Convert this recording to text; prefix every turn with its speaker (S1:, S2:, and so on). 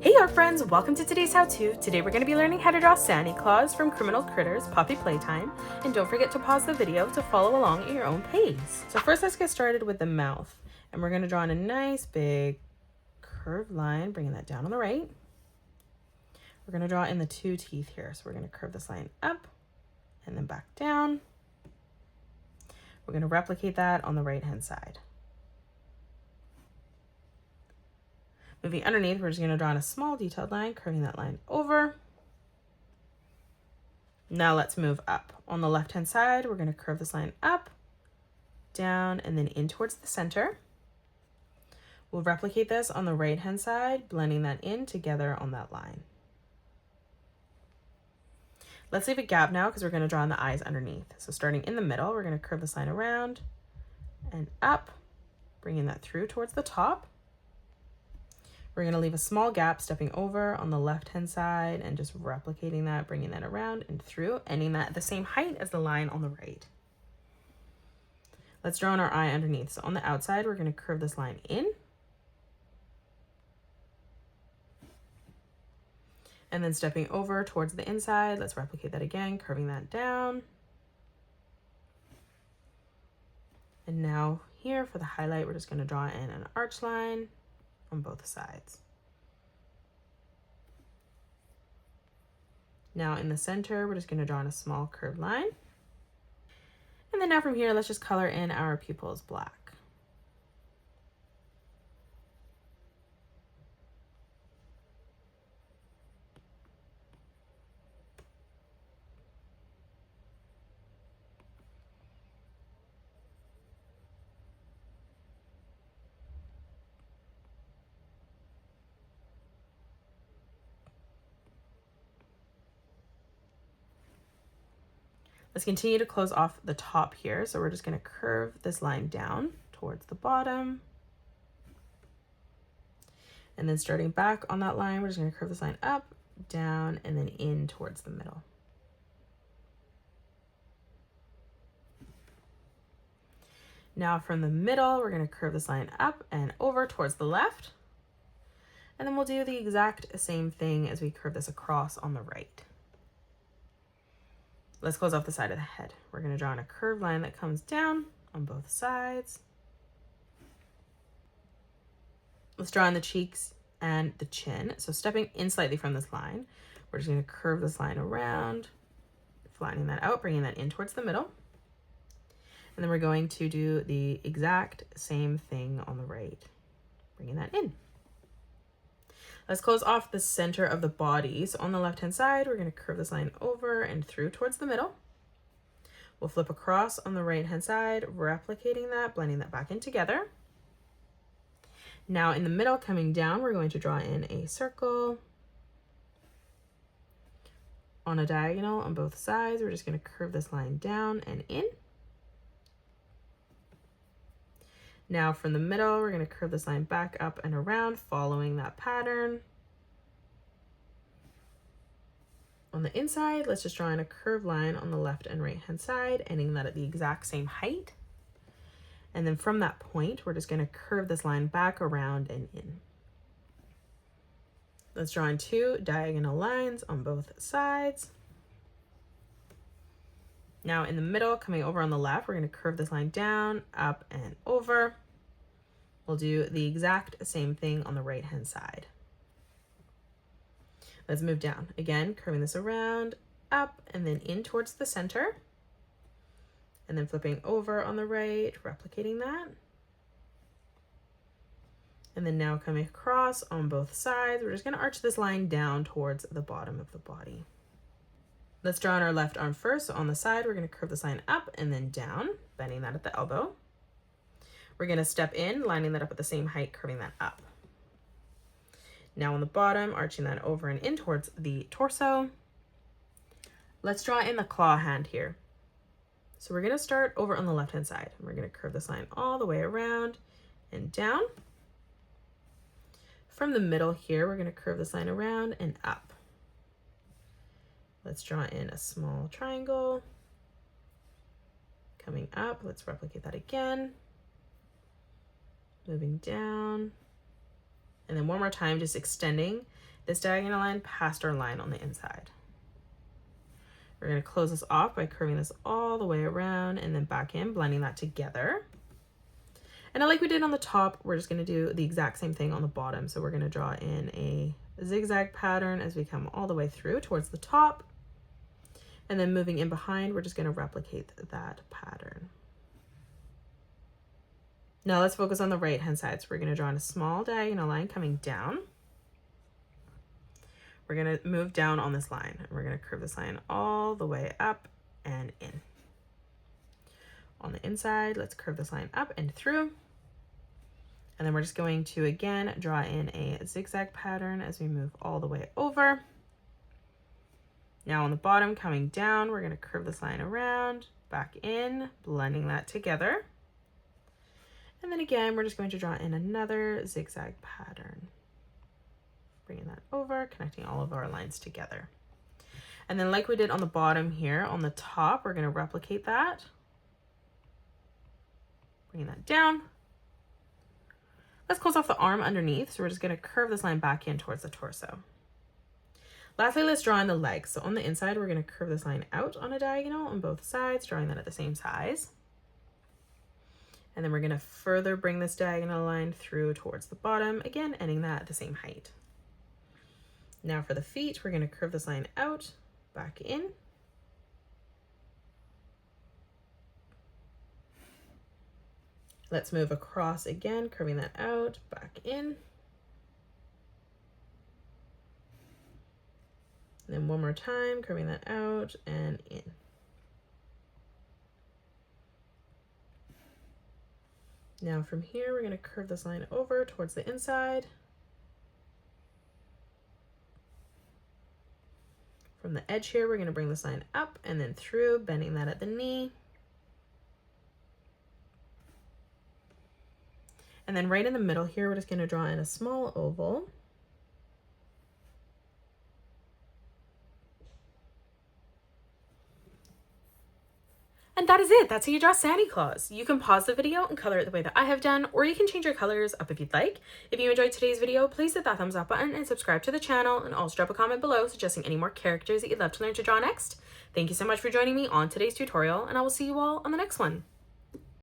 S1: Hey art friends, welcome to today's how-to. Today we're going to be learning how to draw Sani claws from Criminal Critters Puppy Playtime, and don't forget to pause the video to follow along at your own pace. So first let's get started with the mouth, and we're going to draw in a nice big curved line, bringing that down on the right. We're going to draw in the two teeth here, so we're going to curve this line up and then back down. We're going to replicate that on the right hand side. Moving underneath, we're just going to draw in a small detailed line, curving that line over. Now let's move up. On the left hand side, we're going to curve this line up, down, and then in towards the center. We'll replicate this on the right hand side, blending that in together on that line. Let's leave a gap now because we're going to draw in the eyes underneath. So starting in the middle, we're going to curve this line around and up, bringing that through towards the top. We're going to leave a small gap stepping over on the left hand side and just replicating that, bringing that around and through, ending that at the same height as the line on the right. Let's draw in our eye underneath. So on the outside, we're going to curve this line in. And then stepping over towards the inside, let's replicate that again, curving that down. And now here for the highlight, we're just going to draw in an arch line on both sides. Now in the center, we're just going to draw in a small curved line. And then now from here, let's just color in our pupils black. Let's continue to close off the top here. So we're just going to curve this line down towards the bottom. And then starting back on that line, we're just going to curve this line up, down, and then in towards the middle. Now from the middle, we're going to curve this line up and over towards the left. And then we'll do the exact same thing as we curve this across on the right. Let's close off the side of the head. We're going to draw in a curved line that comes down on both sides. Let's draw in the cheeks and the chin. So stepping in slightly from this line, we're just going to curve this line around, flattening that out, bringing that in towards the middle. And then we're going to do the exact same thing on the right, bringing that in. Let's close off the center of the body. So on the left-hand side, we're going to curve this line over and through towards the middle. We'll flip across on the right-hand side, replicating that, blending that back in together. Now in the middle, coming down, we're going to draw in a circle on a diagonal on both sides. We're just going to curve this line down and in. Now from the middle, we're going to curve this line back up and around, following that pattern. On the inside, let's just draw in a curved line on the left and right hand side, ending that at the exact same height. And then from that point, we're just going to curve this line back around and in. Let's draw in two diagonal lines on both sides. Now in the middle, coming over on the left, we're going to curve this line down, up, and over. We'll do the exact same thing on the right-hand side. Let's move down. Again, curving this around, up, and then in towards the center. And then flipping over on the right, replicating that. And then now coming across on both sides, we're just going to arch this line down towards the bottom of the body. Let's draw on our left arm first. So on the side, we're going to curve this line up and then down, bending that at the elbow. We're going to step in, lining that up at the same height, curving that up. Now on the bottom, arching that over and in towards the torso. Let's draw in the claw hand here. So we're going to start over on the left-hand side. We're going to curve this line all the way around and down. From the middle here, we're going to curve this line around and up. Let's draw in a small triangle. Coming up, let's replicate that again. Moving down. And then one more time, just extending this diagonal line past our line on the inside. We're going to close this off by curving this all the way around and then back in, blending that together. And like we did on the top, we're just going to do the exact same thing on the bottom. So we're going to draw in a zigzag pattern as we come all the way through towards the top. And then moving in behind, we're just going to replicate that pattern. Now let's focus on the right hand side. So we're going to draw in a small diagonal line coming down. We're going to move down on this line and we're going to curve this line all the way up and in. On the inside, let's curve this line up and through. And then we're just going to, again, draw in a zigzag pattern as we move all the way over. Now on the bottom, coming down, we're going to curve this line around, back in, blending that together. And then again, we're just going to draw in another zigzag pattern. Bringing that over, connecting all of our lines together. And then like we did on the bottom here, on the top, we're going to replicate that. Bringing that down. Let's close off the arm underneath. So we're just going to curve this line back in towards the torso. Lastly, let's draw in the legs. So on the inside, we're going to curve this line out on a diagonal on both sides, drawing that at the same size. And then we're going to further bring this diagonal line through towards the bottom, again, ending that at the same height. Now for the feet, we're going to curve this line out, back in. Let's move across again, curving that out, back in. And then one more time, curving that out and in. Now from here, we're going to curve this line over towards the inside. From the edge here, we're going to bring this line up and then through, bending that at the knee. And then right in the middle here, we're just going to draw in a small oval. And that is it. That's how you draw Santa Claus. You can pause the video and color it the way that I have done, or you can change your colors up if you'd like. If you enjoyed today's video, please hit that thumbs up button and subscribe to the channel, and also drop a comment below suggesting any more characters that you'd love to learn to draw next. Thank you so much for joining me on today's tutorial, and I will see you all on the next one.